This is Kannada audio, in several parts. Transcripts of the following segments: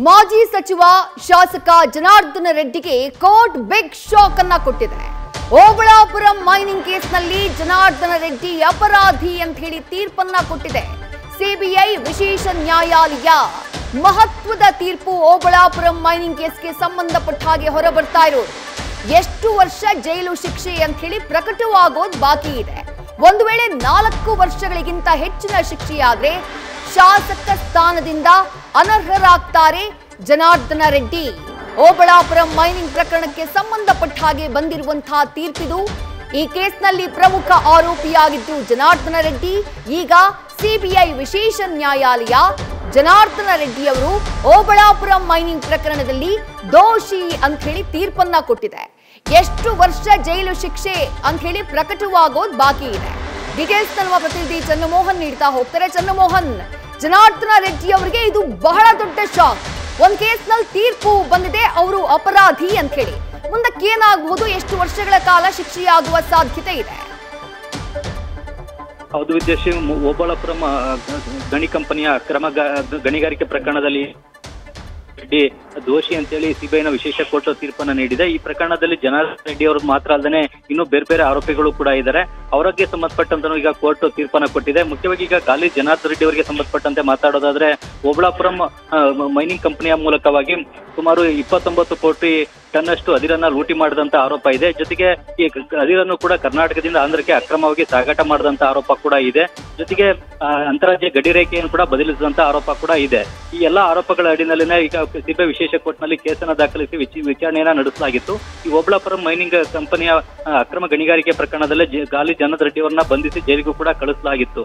ಮಾಜಿ ಸಚಿವ ಶಾಸಕ ಜನಾರ್ದನ ರೆಡ್ಡಿಗೆ ಕೋರ್ಟ್ ಬಿಗ್ ಶಾಕ್ ಅನ್ನ ಕೊಟ್ಟಿದೆ. ಓಬಳಾಪುರಂ ಮೈನಿಂಗ್ ಕೇಸ್ನಲ್ಲಿ ಜನಾರ್ದನ ರೆಡ್ಡಿ ಅಪರಾಧಿ ಅಂತ ಹೇಳಿ ತೀರ್ಪನ್ನ ಕೊಟ್ಟಿದೆ. ಸಿಬಿಐ ವಿಶೇಷ ನ್ಯಾಯಾಲಯ ಮಹತ್ವದ ತೀರ್ಪು. ಓಬಳಾಪುರಂ ಮೈನಿಂಗ್ ಕೇಸ್ಗೆ ಸಂಬಂಧಪಟ್ಟ ಹಾಗೆ ಹೊರಬರ್ತಾ ಇರೋದು ಎಷ್ಟು ವರ್ಷ ಜೈಲು ಶಿಕ್ಷೆ ಅಂತ ಹೇಳಿ ಪ್ರಕಟವಾಗೋದು ಬಾಕಿ ಇದೆ. ಒಂದು ವೇಳೆ 4 ವರ್ಷಗಳಿಗಿಂತ ಹೆಚ್ಚಿನ ಶಿಕ್ಷೆಯಾದ್ರೆ ಶಾಸಕ ಸ್ಥಾನದಿಂದ ಅನರ್ಹರಾಗ್ತಾರೆ ಜನಾರ್ದನ ರೆಡ್ಡಿ. ಓಬಳಾಪುರಂ ಮೈನಿಂಗ್ ಪ್ರಕರಣಕ್ಕೆ ಸಂಬಂಧಪಟ್ಟ ಹಾಗೆ ಬಂದಿರುವಂತಹ ತೀರ್ಪಿದು. ಈ ಕೇಸ್ನಲ್ಲಿ ಪ್ರಮುಖ ಆರೋಪಿಯಾಗಿದ್ದು ಜನಾರ್ದನ ರೆಡ್ಡಿ. ಈಗ ಸಿಬಿಐ ವಿಶೇಷ ನ್ಯಾಯಾಲಯ ಜನಾರ್ದನ ರೆಡ್ಡಿಯವರು ಓಬಳಾಪುರಂ ಮೈನಿಂಗ್ ಪ್ರಕರಣದಲ್ಲಿ ದೋಷಿ ಅಂತ ಹೇಳಿ ತೀರ್ಪನ್ನ ಕೊಟ್ಟಿದೆ. ಎಷ್ಟು ವರ್ಷ ಜೈಲು ಶಿಕ್ಷೆ ಅಂತ ಹೇಳಿ ಪ್ರಕಟವಾಗೋದು ಬಾಕಿ ಇದೆ. ಡೀಟೇಲ್ಸ್ ನಮ್ಮ ಪ್ರತಿನಿಧಿ ಚಂದ್ರಮೋಹನ್ ನೀಡ್ತಾ ಹೋಗ್ತಾರೆ. ಚಂದ್ರಮೋಹನ್, ಜನಾರ್ದನ ರೆಡ್ಡಿ ಅವರಿಗೆ ಇದು ಬಹಳ ದೊಡ್ಡ ಶಾಕ್. ಒಂದ್ ಕೇಸ್ನಲ್ಲಿ ತೀರ್ಪು ಬಂದಿದೆ, ಅವರು ಅಪರಾಧಿ ಅಂತ ಹೇಳಿ. ಮುಂದಕ್ಕೆ ಏನಾಗಬಹುದು? ಎಷ್ಟು ವರ್ಷಗಳ ಕಾಲ ಶಿಕ್ಷೆಯಾಗುವ ಸಾಧ್ಯತೆ ಇದೆ? ಹೌದು ವಿದ್ಯಾಶ್ರೀ, ಓಬಳಾಪುರಂ ಗಣಿ ಕಂಪನಿಯ ಅಕ್ರಮ ಗಣಿಗಾರಿಕೆ ಪ್ರಕರಣದಲ್ಲಿ ರೆಡ್ಡಿ ದೋಷಿ ಅಂತೇಳಿ ಸಿಬಿಐನ ವಿಶೇಷ ಕೋರ್ಟ್ ತೀರ್ಪನ್ನು ನೀಡಿದೆ. ಈ ಪ್ರಕರಣದಲ್ಲಿ ಜನಾರ್ದನ ರೆಡ್ಡಿ ಅವರು ಮಾತ್ರ ಅಲ್ಲದೆ ಇನ್ನೂ ಬೇರೆ ಬೇರೆ ಆರೋಪಿಗಳು ಕೂಡ ಇದ್ದಾರೆ. ಅವರಿಗೆ ಸಂಬಂಧಪಟ್ಟಂತೆ ಈಗ ಕೋರ್ಟ್ ತೀರ್ಪನ್ನು ಕೊಟ್ಟಿದೆ. ಮುಖ್ಯವಾಗಿ ಈಗ ಗಾಲಿ ಜನಾರ್ದನ ರೆಡ್ಡಿ ಅವರಿಗೆ ಸಂಬಂಧಪಟ್ಟಂತೆ ಮಾತಾಡೋದಾದ್ರೆ, ಓಬಳಾಪುರಂ ಮೈನಿಂಗ್ ಕಂಪನಿಯ ಮೂಲಕವಾಗಿ ಸುಮಾರು 29 ಕೋಟಿ ಟನ್ನಷ್ಟು ಅದಿರನ್ನ ಲೂಟಿ ಮಾಡಿದಂತ ಆರೋಪ ಇದೆ. ಜೊತೆಗೆ ಈ ಅದಿರನ್ನು ಕೂಡ ಕರ್ನಾಟಕದಿಂದ ಆಂಧ್ರಕ್ಕೆ ಅಕ್ರಮವಾಗಿ ಸಾಗಾಟ ಮಾಡಿದಂತ ಆರೋಪ ಕೂಡ ಇದೆ. ಜೊತೆಗೆ ಅಂತಾರಾಜ್ಯ ಗಡಿ ರೇಖೆಯನ್ನು ಕೂಡ ಬದಲಿಸಿದಂತ ಆರೋಪ ಕೂಡ ಇದೆ. ಈ ಎಲ್ಲಾ ಆರೋಪಗಳ ಅಡಿನಲ್ಲಿನೇ ಈಗ ಸಿಬಿಐ ವಿಶೇಷ ಕೋರ್ಟ್ನಲ್ಲಿ ಕೇಸನ್ನು ದಾಖಲಿಸಿ ವಿಚಾರಣೆಯನ್ನ ನಡೆಸಲಾಗಿತ್ತು. ಈ ಓಬಳಾಪುರಂ ಮೈನಿಂಗ್ ಕಂಪನಿಯ ಅಕ್ರಮ ಗಣಿಗಾರಿಕೆ ಪ್ರಕರಣದಲ್ಲೇ ಗಾಲಿ ಜನಾರ್ದನ ರೆಡ್ಡಿ ಅವರನ್ನ ಬಂಧಿಸಿ ಜೈಲಿಗೂ ಕೂಡ ಕಳಿಸಲಾಗಿತ್ತು.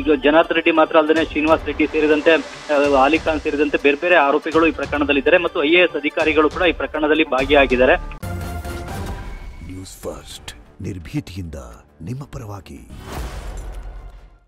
ಈಗ ಜನಾರ್ದನ ರೆಡ್ಡಿ ಮಾತ್ರ ಅಲ್ಲದೆ ಶ್ರೀನಿವಾಸ್ ರೆಡ್ಡಿ ಸೇರಿದಂತೆ ಅಲಿ ಖಾನ್ ಸೇರಿದಂತೆ ಬೇರೆ ಬೇರೆ ಆರೋಪಿಗಳು ಈ ಪ್ರಕರಣದಲ್ಲಿದ್ದಾರೆ ಮತ್ತು IAS ಅಧಿಕಾರಿಗಳು ಕೂಡ ಈ ಪ್ರಕರಣದಲ್ಲಿ ಭಾಗಿಯಾಗಿದ್ದಾರೆ. ನ್ಯೂಸ್ ಫಸ್ಟ್ ನಿರ್ಭೀತಿಯಿಂದ ನಿಮ್ಮ ಪರವಾಗಿ.